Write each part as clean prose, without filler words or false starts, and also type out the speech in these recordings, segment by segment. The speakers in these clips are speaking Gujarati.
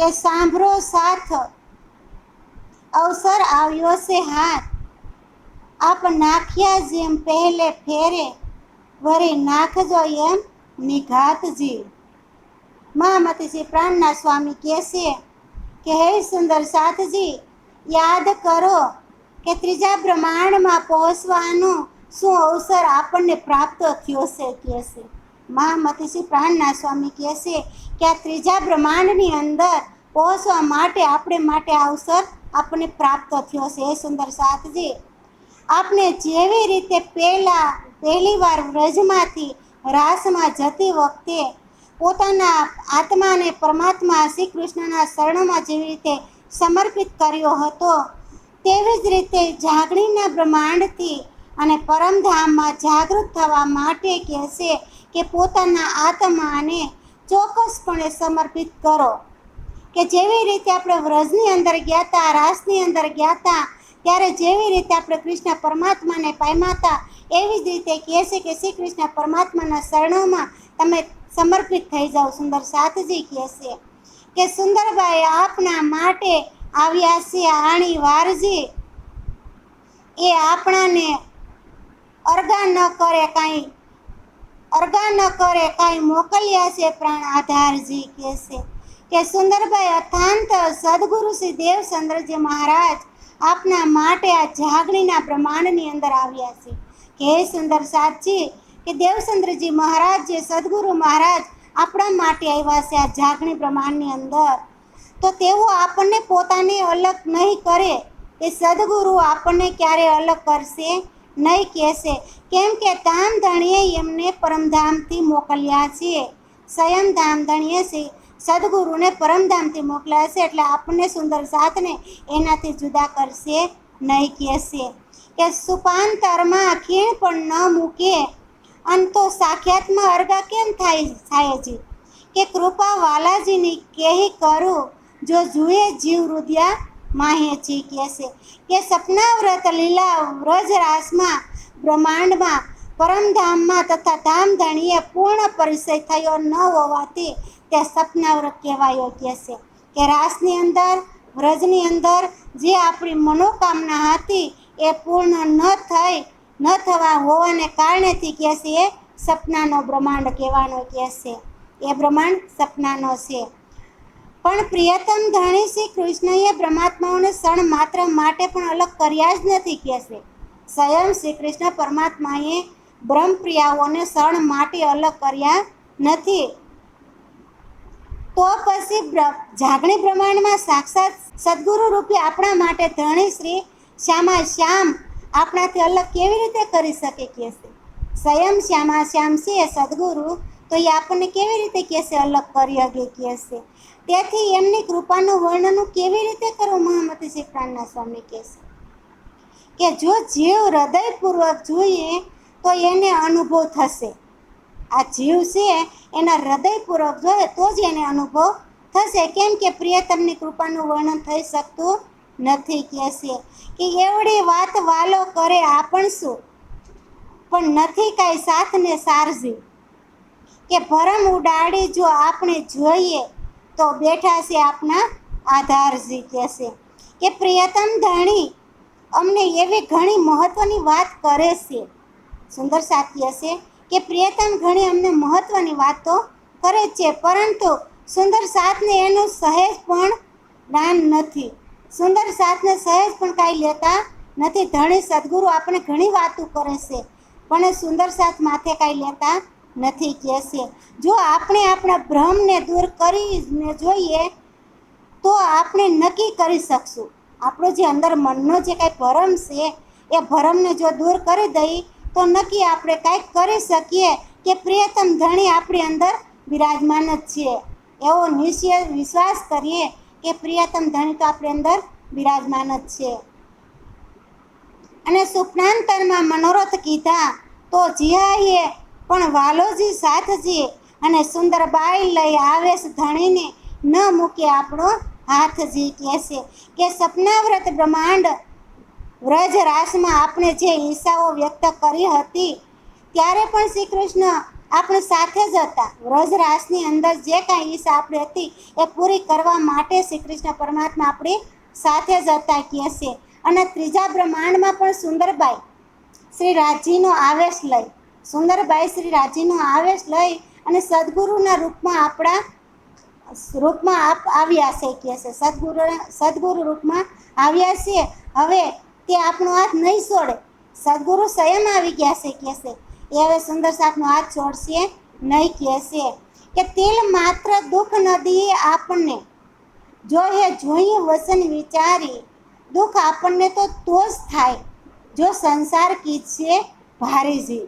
કે સાંભળો સાથ, અવસર આવ્યો છે હાથ, આપ નાખ્યા જેમ પહેલે ફેરે, વળી નાખજો એમ નિઘાતજી. મહામતીજી પ્રાણના સ્વામી કહેશે કે હે સુંદર સાથજી, યાદ કરો કે ત્રીજા બ્રહ્માંડમાં પહોંચવાનો શું અવસર આપણને પ્રાપ્ત થયો છે. કહેશે મહામતીજી પ્રાણના સ્વામી કહેશે કે આ ત્રીજા બ્રહ્માંડની અંદર પહોંચવા માટે માટે અવસર આપણને પ્રાપ્ત થયો છે. હે સુંદર સાથજી, આપને જેવી રીતે પહેલી વાર વ્રજમાંથી રાસમાં જતી વખતે પોતાના આત્માને પરમાત્મા શ્રી કૃષ્ણના શરણોમાં જેવી રીતે સમર્પિત કર્યો હતો, તેવી જ રીતે જાગણીના બ્રહ્માંડથી અને પરમધામમાં જાગૃત થવા માટે કહેશે કે પોતાના આત્માને ચોક્કસપણે સમર્પિત કરો. કે જેવી રીતે આપણે વ્રજની અંદર ગયા હતા, રાસની અંદર ગયા હતા, ત્યારે જેવી રીતે આપણે કૃષ્ણ પરમાત્માને પામ્યા હતા, એવી જ રીતે કહેશે કે શ્રી કૃષ્ણ પરમાત્માના શરણોમાં તમે સમર્પિત થઈ જાઓ. સુંદર સાથજી કહેશે કે સુંદરબાઈ આપના માટે આવ્યા છે આણી વારજી, એ આપણાને અરગા ન કરે કાંઈ મોકલ્યા છે પ્રાણ આધારજી. કહેશે કે સુંદરબાઈ અથાંત સદગુરુ શ્રી દેવચંદ્રજી મહારાજ આપના માટે આ જાગણીના બ્રહ્માંડની અંદર આવ્યા છે. કે હે સુંદર સાથજી, કે દેવચંદ્રજી મહારાજ જે સદગુરુ મહારાજ આપણા માટે આવ્યા છે આ જાગણી બ્રહ્માંડની અંદર, તો તેઓ આપણને પોતાને અલગ નહીં કરે. એ સદગુરુ આપણને ક્યારે અલગ કરશે નહીં. કહેશે કેમ કે ધામધણીએ એમને પરમધામથી મોકલ્યા છે. સ્વયં ધામધણીએ સદગુરુને પરમધામથી મોકલ્યા છે, એટલે આપણને સુંદર સાથને એનાથી જુદા કરશે નહીં. કહેશે કે સુપાંતરમાં ખીણ પણ ન મૂકે, અંતો સાક્ષાતમાં અરગા કેમ થાય જી. કે કૃપા વાલાજીની કેહી કરું, જો જુએ જીવ હૃદયા માહેજી. કહેશે કે સપના વ્રત લીલા વ્રજ રાસમાં બ્રહ્માંડમાં પરમધામમાં તથા ધામધણીએ પૂર્ણ પરિચય થયો ન હોવાથી તે સપના વ્રત કહેવાયો. કહેશે કે રાસની અંદર વ્રજની અંદર જે આપણી મનોકામના હતી એ પૂર્ણ ન થવા હોવાને કારણેથી કહેશે એ સપનાનો બ્રહ્માંડ કહેવાનો. કહેશે એ બ્રહ્માંડ સપનાનો છે. પણ પ્રિયતમ ધણી શ્રી કૃષ્ણએ બ્રહ્માત્માઓને ક્ષણ માત્ર માટે પણ અલગ કર્યા જ નથી. કહેશે સ્વયં શ્રી કૃષ્ણ પરમાત્માએ બ્રહ્મપ્રિયાઓને ક્ષણ માટે અલગ કર્યા નથી. તો પછી જાગણી બ્રહ્માંડમાં સાક્ષાત સદગુરુ રૂપે આપણા માટે ધણી શ્રી શ્યામા શ્યામ આપણાથી અલગ કેવી રીતે કરી શકે. કહેશે સ્વયં શ્યામા શ્યામ છે સદગુરુ, તો એ આપણને કેવી રીતે કહેશે અલગ કરી શકે. કહેશે તેથી એમની કૃપાનું વર્ણન કેવી રીતે કરવું. મહામતીજી પ્રાણના સ્વામી કહેશે કે જો જીવ હૃદયપૂર્વક જોઈએ તો એને અનુભવ થશે. આ જીવ છે એના હૃદયપૂર્વક જોઈએ તો જ એને અનુભવ થશે. કેમ કે પ્રિયતમની કૃપાનું વર્ણન થઈ શકતું નથી. કહેશે કે એવડી વાત વાલો કરે આપણ શું, પણ નથી કાંઈ સાથને સારજી. કે ભરમ ઉડાડી જો આપણે જોઈએ તો બેઠા છે આપના આધારજી. કહેશે કે પ્રિયતમ ધણી અમને એવી ઘણી મહત્વની વાત કરે છે. સુંદર સાથ કહેશે કે પ્રિયતમ ઘણી અમને મહત્વની વાતો કરે છે, પરંતુ સુંદર સાથને એનું સહેજ પણ જ્ઞાન નથી. સુંદર સાથને સહેજ પણ કાંઈ લેતા નથી. ધણી સદગુરુ આપણે ઘણી વાતો કરે છે, પણ સુંદર સાથ માથે કાંઈ લેતા નથી. કહેશે જો આપણે આપણા ભ્રમને દૂર કરીને જોઈએ તો આપણે નક્કી કરી શકશું. આપણો જે અંદર મનનો જે કાંઈ ભરમ છે એ ભરમને જો દૂર કરી દઈએ તો નક્કી આપણે કાંઈક કરી શકીએ કે પ્રિયતમ ધણી આપણી અંદર બિરાજમાન જ છે. એવો નિશ્ચય વિશ્વાસ કરીએ કે પ્રિયતમ ધણી તો આપણી અંદર બિરાજમાન જ છે. અને સુપ્નાંતરમાં મનોરથ કીધા તો જીહાએ પણ વાલોજી સાથજી, અને સુંદરબાઈ લઈ આવેશ ધણીને ન મૂકે આપણો હાથજી. કહેશે કે સપનાવ્રત બ્રહ્માંડ વ્રજ રાસમાં આપણે જે ઈચ્છાઓ વ્યક્ત કરી હતી ત્યારે પણ શ્રી કૃષ્ણ આપણે સાથે જ હતા. વ્રજરાસની અંદર જે કાંઈ ઈચ્છા આપણી હતી એ પૂરી કરવા માટે શ્રી કૃષ્ણ પરમાત્મા આપણી સાથે જ હતા કહે છે. અને ત્રીજા બ્રહ્માંડમાં પણ સુંદરબાઈ શ્રી રાજીનો આવેશ લઈ અને સદગુરુના રૂપમાં આવ્યા છે કહે છે. સદગુરુ રૂપમાં આવ્યા છે. હવે તે આપણો હાથ નહીં છોડે. સદગુરુ સ્વયં આવી ગયા છે કહે છે. એ હવે સુંદર સાથનો હાથ છોડશે નહીં કહે છે. કે તિલ માત્ર દુઃખ નદીએ આપણને જો એ જોઈએ વસન વિચારી, દુઃખ આપણને તો જ થાય જો સંસાર કીધશે ભારીજી.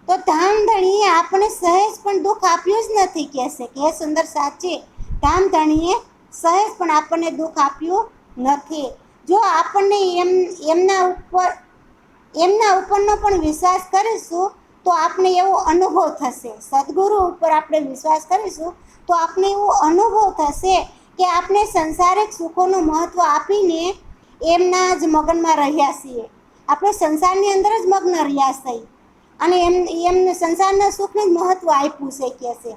તો ધામધણીએ આપણે સહેજ પણ દુઃખ આપ્યું જ નથી કહેશે કે સુંદર સાચી. ધામધણીએ સહેજ પણ આપણને દુઃખ આપ્યું નથી. જો આપણને એમના ઉપરનો પણ વિશ્વાસ કરીશું તો આપણે એવો અનુભવ થશે. સદગુરુ ઉપર આપણે વિશ્વાસ કરીશું તો આપણે એવો અનુભવ થશે કે આપણે સંસારિક સુખોનું મહત્ત્વ આપીને એમના જ મગનમાં રહ્યા છીએ. આપણે સંસારની અંદર જ મગ્ન રહ્યા છીએ અને એમને સંસારના સુખને જ મહત્ત્વ આપ્યું છે કહે છે.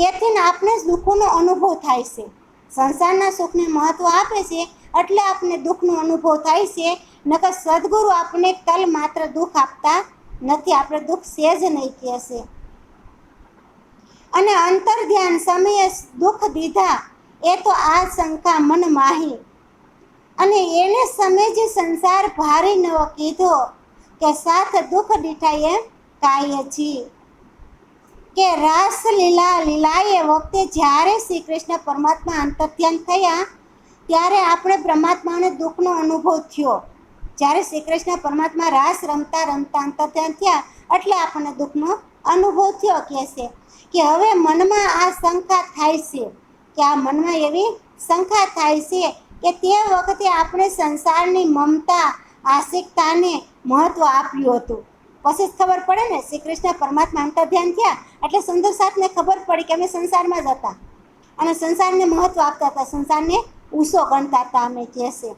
એથી આપણે જ દુઃખોનો અનુભવ થાય છે. સંસારના સુખને મહત્ત્વ આપે છે એટલે આપણે દુઃખનો અનુભવ થાય છે. નકર સદગુરુ આપણે તલ માત્ર દુઃખ આપતા નથી. આપણે દુઃખ છે જ નહીં કહે છે. અને અંતર ધ્યાન સમયે દુઃખ દીધા એ તો આ શંકા મન માહી. અને એને સમયે સંસાર ભારી નવો કીધો કે સાથ દુઃખ દીઠા એમ કાય છી. કે રાસ લીલાએ વખતે જ્યારે શ્રી કૃષ્ણ પરમાત્મા અંતર્ધ્યાન થયા ત્યારે આપણે પરમાત્માને દુઃખનો અનુભવ થયો. જ્યારે શ્રી કૃષ્ણ પરમાત્મા રાસ રમતા અંતર્ધ્યાન થયા એટલે આપણને દુઃખનો અનુભવ થયો કહે છે. કે હવે મનમાં આ શંકા થાય છે કે આ મનમાં એવી શંકા થાય છે કે તે વખતે આપણે સંસારની મમતા આશિકતાને મહત્ત્વ આપ્યું હતું. પછી જ ખબર પડે ને, શ્રી કૃષ્ણ પરમાત્મા અંતર્ધ્યાન થયા એટલે સુંદર સાથને ખબર પડી કે અમે સંસારમાં જ હતા અને સંસારને મહત્ત્વ આપતા હતા, સંસારને ઊંચો ગણતા હતા અમે કહેશે.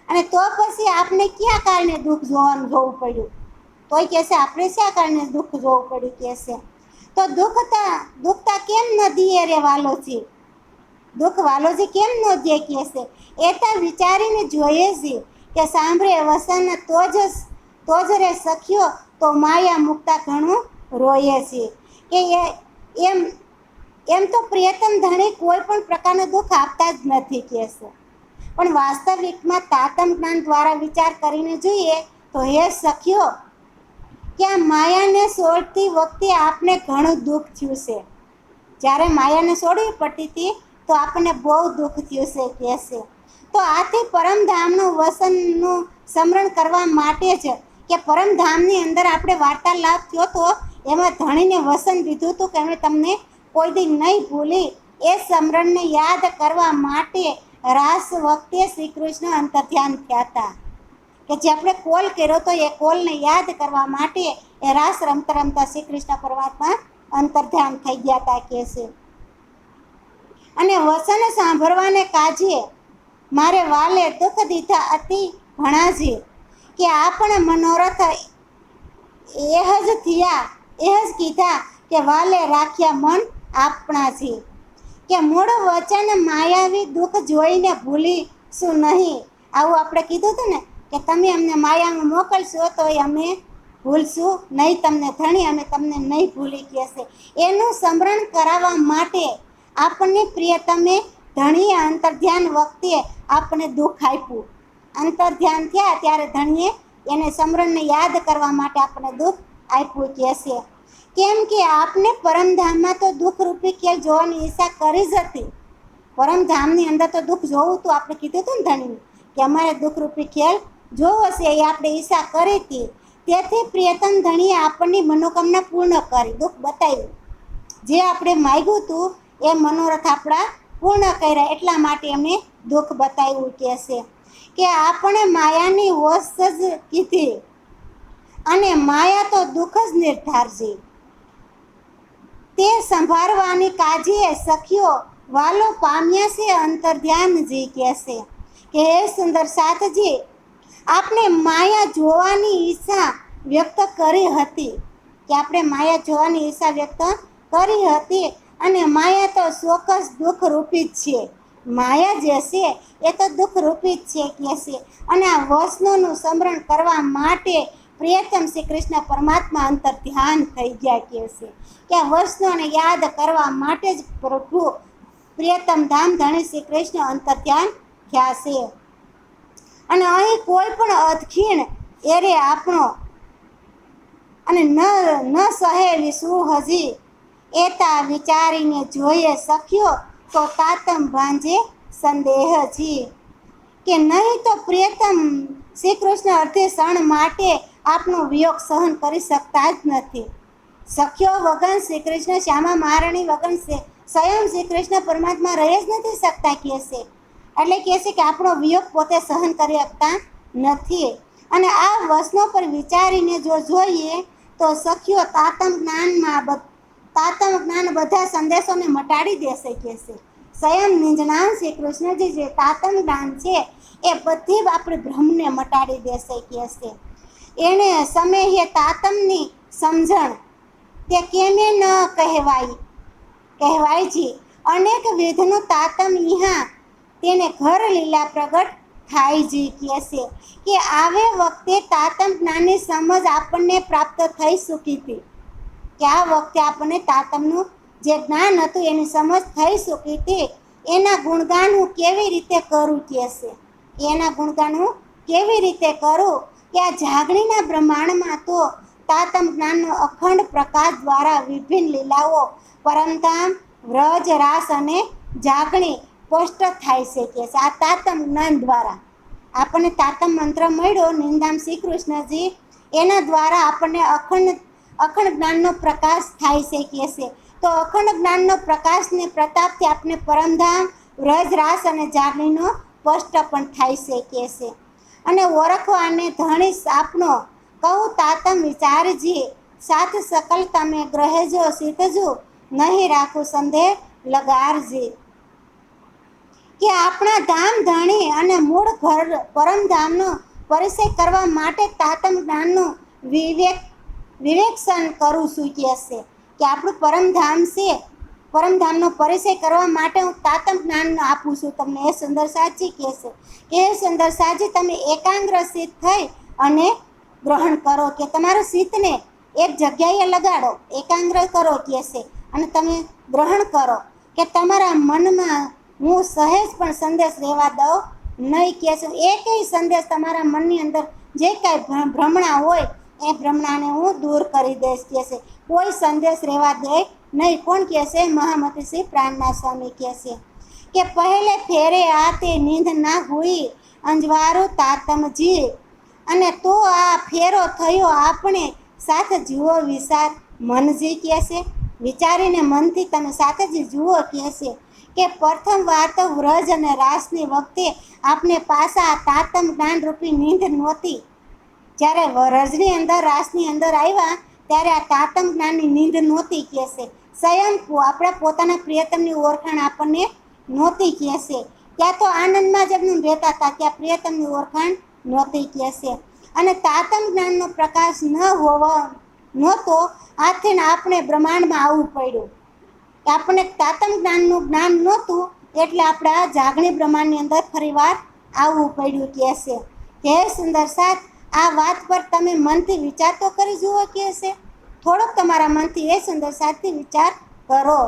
અને તો પછી આપણે ક્યાં કારણે દુઃખ જોવું પડ્યું? તોય કહેશે આપણે ક્યાં કારણે દુઃખ જોવું પડ્યું કહેશે. તો દુઃખતા કેમ ન દીએ રે વાલોજી, દુઃખ વાલોજી કેમ ન દે કહેશે. એ તો વિચારીને જોઈએ છે કે સાંભળે વસન તો જ રે સખ્યો તો માયા મુક્તા ઘણું રોયે છે. કે એમ તો પ્રિયતમ ધણી કોઈ પણ પ્રકારનું દુઃખ આપતા જ નથી કહેશે. પણ વાસ્તવિકમાં તાતમ જ્ઞાન દ્વારા વિચાર કરીને જોઈએ તો હે સખ્યો કે આ માયાને છોડતી વખતે આપણે ઘણું દુઃખ થયું છે. જ્યારે માયાને છોડવી પડતી હતી તો આપણને બહુ દુઃખ થયું છે કહેશે. તો આથી પરમધામનું વસનનું સ્મરણ કરવા માટે જ કે પરમધામની અંદર આપણે વાર્તાલાપ થયો તો એમાં ધણીને વસન દીધું હતું કે અમે તમને કોઈ દી નહીં ભૂલી. એ સ્મરણને યાદ કરવા માટે રાસ વખતે શ્રી કૃષ્ણ અંતર્ધ્યાન થયા હતા. કે જે આપણે કોલ કર્યો તો એ કોલને યાદ કરવા માટે એ રાસ રમતા રમતા શ્રી કૃષ્ણ પરમાત્મા અંતર્ધ્યાન થઈ ગયા હતા કહેશે. અને વસન સાંભળવાને કાજે મારે વાલે દુઃખ દીધા અતિ ઘણાજી. કે આપણે મનોરથ એ જ કીધા કે વાલે રાખ્યા મન આપણાથી. કે મૂળ વચન માયાવી દુઃખ જોઈને ભૂલીશું નહીં. આવું આપણે કીધું હતું ને કે તમે અમને માયામાં મોકલશો તો અમે ભૂલશું નહીં તમને ધણી, અમે તમને નહીં ભૂલી કહેશે. એનું સ્મરણ કરાવવા માટે આપણને પ્રિયતમે ધણીએ અંતર્ધ્યાન વખતે આપણે દુઃખ આપ્યું. અંતર્ધ્યાન થયા ત્યારે ધણીએ એને સ્મરણને યાદ કરવા માટે આપણને દુઃખ આપ્યું કહેશે. કેમ કે આપને પરમધામમાં તો દુઃખરૂપી ખેલ જોવાની ઈચ્છા કરી જ હતી. પરમધામની અંદર તો દુઃખ જોવું હતું, આપણે કીધું હતું ને ધણીને કે અમારે દુઃખરૂપી ખેલ જોવો છે, એ આપણે ઈચ્છા કરી હતી. તેથી પ્રિયતમ ધણીએ આપણની મનોકામના પૂર્ણ કરી, દુઃખ બતાવ્યું. જે આપણે માગ્યું હતું એ મનોરથ આપણા પૂર્ણ કર્યા એટલા માટે એમને દુઃખ બતાવ્યું કહેશે. કે આપણે માયાની વશ જ કીધી અને માયા તો દુઃખ જ નિર્ધારજી. તે સંભાળવાની કાજીએ સખ્યો વાલો પામ્યા છે અંતર્ધ્યાનજી કહેશે. કે હે સુંદર સાથજી, આપણે માયા જોવાની ઈચ્છા વ્યક્ત કરી હતી કે આપણે માયા જોવાની ઈચ્છા વ્યક્ત કરી હતી, અને માયા તો ચોક્કસ દુઃખ રૂપી જ છે. માયા જે છે એ તો દુઃખ રૂપી જ છે કે છે. અને આ વૈષ્ણવનું સ્મરણ કરવા માટે પ્રિયતમ શ્રી કૃષ્ણ પરમાત્મા અંતર ધ્યાન થઈ ગયા કે છે, કે આ વૈષ્ણવને યાદ કરવા માટે જ પ્રભુ પ્રિયતમ ધામ ધણી શ્રી કૃષ્ણ અંતર ધ્યાન થયા છે. અને અહીં કોઈ પણ અધખીણ એરે આપણો અને ન સહેલી શું હજી એતા વિચારીને જોઈએ શક્યો તો તાતમ ભાંજે સંદેહ જી, કે નહીં તો પ્રિયતમ શ્રી કૃષ્ણ અડધી ક્ષણ માટે આપનો વિયોગ સહન કરી શકતા જ નથી. સખ્યો વગન શ્રી કૃષ્ણ શ્યામા મહારાણી વગન સ્વયં શ્રી કૃષ્ણ પરમાત્મા રહી જ નથી શકતા કહે છે. એટલે કહે છે કે આપણો વિયોગ પોતે સહન કરી શકતા નથી. અને આ વચનો પર વિચારીને જો જોઈએ તો સખ્યો તાતમ જ્ઞાન બધા સંદેશોને મટાડી દેશે કહે છે. સ્વયં નિંજનાન શ્રી કૃષ્ણજી જે તાતમ જ્ઞાન છે એ બધી આપણી ભ્રમને મટાડી દેશે કહે છે. એને સમયે તાતમની સમજણ તે કેમે ન કહેવાય છે. અનેક વિધનું તાતમ ઇહા તેને ઘર લીલા પ્રગટ થાય છે કહે છે, કે આવે વખતે તાતમ જ્ઞાનની સમજ આપણને પ્રાપ્ત થઈ ચૂકી હતી, કે આ વખતે આપણને તાતમનું જે જ્ઞાન હતું એની સમજ થઈ ચૂકી હતી. એના ગુણગાન હું કેવી રીતે કરું કહે છે, એના ગુણગાન હું કેવી રીતે કરું, કે આ જાગણીના બ્રહ્માંડમાં તો તાતમ જ્ઞાનનો અખંડ પ્રકાશ દ્વારા વિભિન્ન લીલાઓ પરમધામ વ્રજ રાસ અને જાગણી સ્પષ્ટ થાય છે કે આ તાતમ જ્ઞાન દ્વારા આપણને તાતમ મંત્ર મળ્યો નિંદામ શ્રી કૃષ્ણજી, એના દ્વારા આપણને અખંડ જ્ઞાનનો પ્રકાશ થાય છે કે છે. તો અખંડ જ્ઞાનનો પ્રકાશને પ્રતાપથી આપણે પરમધામ વ્રજ રાસ અને જાગણીનો સ્પષ્ટ પણ થાય છે કે છે. અને ઓળખવાને ધણી આપનો કહું તાતમ વિચારજી, સાથ સકલ તમે ગ્રહેજો સીધજો, નહીં રાખું સંદેહ લગારજી, કે આપણા ધામ ધણી અને મૂળ ઘર પરમધામનો પરિચય કરવા માટે તાતમ જ્ઞાનનું વિવેક્ષણ કરું છું કે છે, કે આપણું પરમધામ છે, પરમધામનો પરિચય કરવા માટે હું તાતમ જ્ઞાન આપું છું તમને. એ સુંદર સાચી કહે છે કે એ સુંદર સાચી તમે એકાગ્ર ચિત્ત થઈ અને ગ્રહણ કરો, કે તમારા ચિત્તને એક જગ્યાએ લગાડો, એકાગ્ર કરો કહે છે, અને તમે ગ્રહણ કરો કે તમારા મનમાં હું સહેજ પણ સંદેશ રહેવા દઉં નહીં કહે છે. એકેય સંદેશ તમારા મનની અંદર જે કાંઈ ભ્રમણા હોય એ ભ્રમણાને હું દૂર કરી દઈશ કહે છે. કોઈ સંદેશ રહેવા દે નહીં. કોણ કહે છે? મહામતી શ્રી પ્રાણનાથ સ્વામી કહે છે કે પહેલે ફેરે આ તે નીંદ ના હુઈ અંજવારો તાતમજી, અને તો આ ફેરો થયો આપણે સાથે જુઓ વિચાર મનજી કહે છે. વિચારીને મનથી તમે સાથે જ જુઓ કહે છે, કે પ્રથમ વાર તો વ્રજ અને રાસની વખતે આપણે પાછા તાતમ જ્ઞાન રૂપી નીંદ નહોતી. જ્યારે વ્રજની અંદર રાસની અંદર આવ્યા ત્યારે આ તાતમ જ્ઞાનની નીંદ નહોતી કહે છે. સ્વયં આપણા પોતાના પ્રિયતમની ઓળખાણ આપણને નહોતી કહે છે. ત્યાં તો આનંદમાં જ એમનું રહેતા હતા, ત્યાં પ્રિયતમની ઓળખાણ નહોતી કહે છે. અને તાતમ જ્ઞાનનો પ્રકાશ નહોતો, આથી આપણે બ્રહ્માંડમાં આવવું પડ્યું. આપણને તાતમ જ્ઞાનનું જ્ઞાન નહોતું એટલે આપણે આ જાગણી બ્રહ્માંડની અંદર ફરીવાર આવવું પડ્યું કહે છે. હે સુંદર સાથ, આ વાત પર તમે મનથી વિચાર તો કરી જુઓ કહે છે. થોડોક તમારા મનથી એ સુંદર સાથથી વિચાર કરો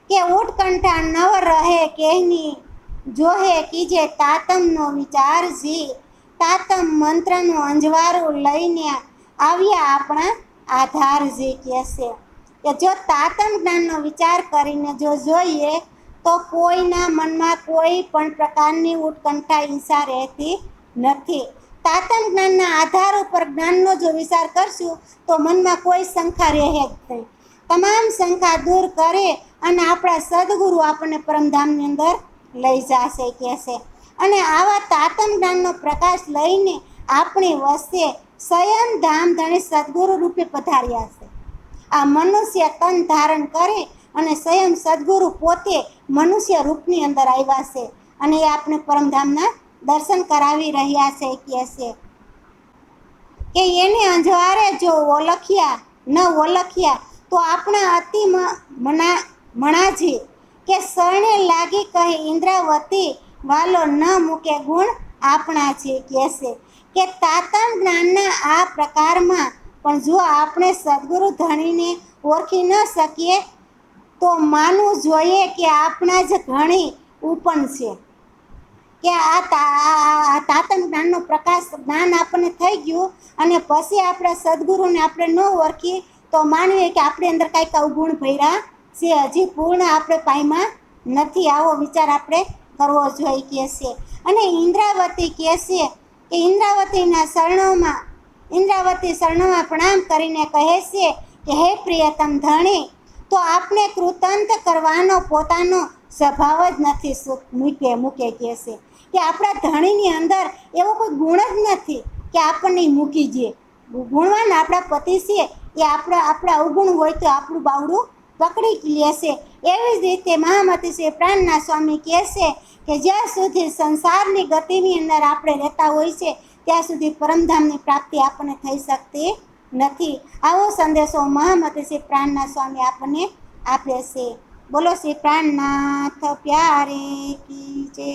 કે ઉત્કંઠા નવ રહે કેની જોહે કીજે તાતમનો વિચારજી, તાતમ મંત્રનું અંજવારું લઈને આવ્યા આપણા આધારજી કહે છે, કે જો તાતમ જ્ઞાનનો વિચાર કરીને જો જોઈએ તો કોઈના મનમાં કોઈ પણ પ્રકારની ઉત્કંઠા હિંસા રહેતી નથી. તાતમ જ્ઞાનના આધાર ઉપર જ્ઞાનનો જો વિચાર કરશું તો મનમાં કોઈ શંકા રહે જ નહીં. તમામ શંકા દૂર કરે અને આપણા સદગુરુ આપણને પરમધામની અંદર લઈ જશે કહે છે. અને આવા તાતમ જ્ઞાનનો પ્રકાશ લઈને આપણી વચ્ચે સ્વયં ધામ ધણી સદગુરુ રૂપે પધાર્યા છે. આ મનુષ્ય તન ધારણ કરે અને સ્વયં સદગુરુ પોતે મનુષ્ય રૂપની અંદર આવ્યા છે, અને એ આપણે પરમધામના દર્શન કરાવી રહ્યા છે કહે છે. કે એને અંજવારે જો ઓળખ્યા તો આપણા અતિ મણાજી કે શરણે લાગી કહે ઇન્દ્રાવતી વાલો ન મૂકે ગુણ આપણા છે કહેશે કે તાતમ જ્ઞાનના આ પ્રકારમાં પણ જો આપણે સદગુરુ ધણીને ઓળખી ન શકીએ તો માનવું જોઈએ કે આપણા જ ઘણી ઉપન છે કે આ તાતમ જ્ઞાનનો પ્રકાશ જ્ઞાન આપણને થઈ ગયું અને પછી આપણા સદગુરુને આપણે ન ઓળખીએ તો માનીએ કે આપણી અંદર કાંઈક અવગુણ ભર્યા છે, હજી પૂર્ણ આપણે પાયમાં નથી. આવો વિચાર આપણે કરવો જોઈએ કહેશે. અને ઇન્દ્રાવતી કહેશે કે ઇન્દ્રાવતી શરણોમાં પ્રણામ કરીને કહે છે કે હે પ્રિયતમ ધણી, તો આપણે કૃતંત કરવાનો પોતાનો સ્વભાવ જ નથી મૂકે કહેશે કે આપણા ધણીની અંદર એવો કોઈ ગુણ જ નથી કે આપણને મૂકી દે. ગુણવાન આપણા પતિ છે એ આપણા અવગુણ હોય તો આપણું બાવડું પકડી લેશે. એવી જ રીતે મહામતી શ્રી પ્રાણના સ્વામી કહેશે કે જ્યાં સુધી સંસારની ગતિની અંદર આપણે રહેતા હોય છે ત્યાં સુધી પરમધામની પ્રાપ્તિ આપણને થઈ શકતી નથી. આવો સંદેશો મહામતી શ્રી પ્રાણના સ્વામી આપણને આપે છે. બોલો શ્રી પ્રાણનાથ પ્યારે કી જય.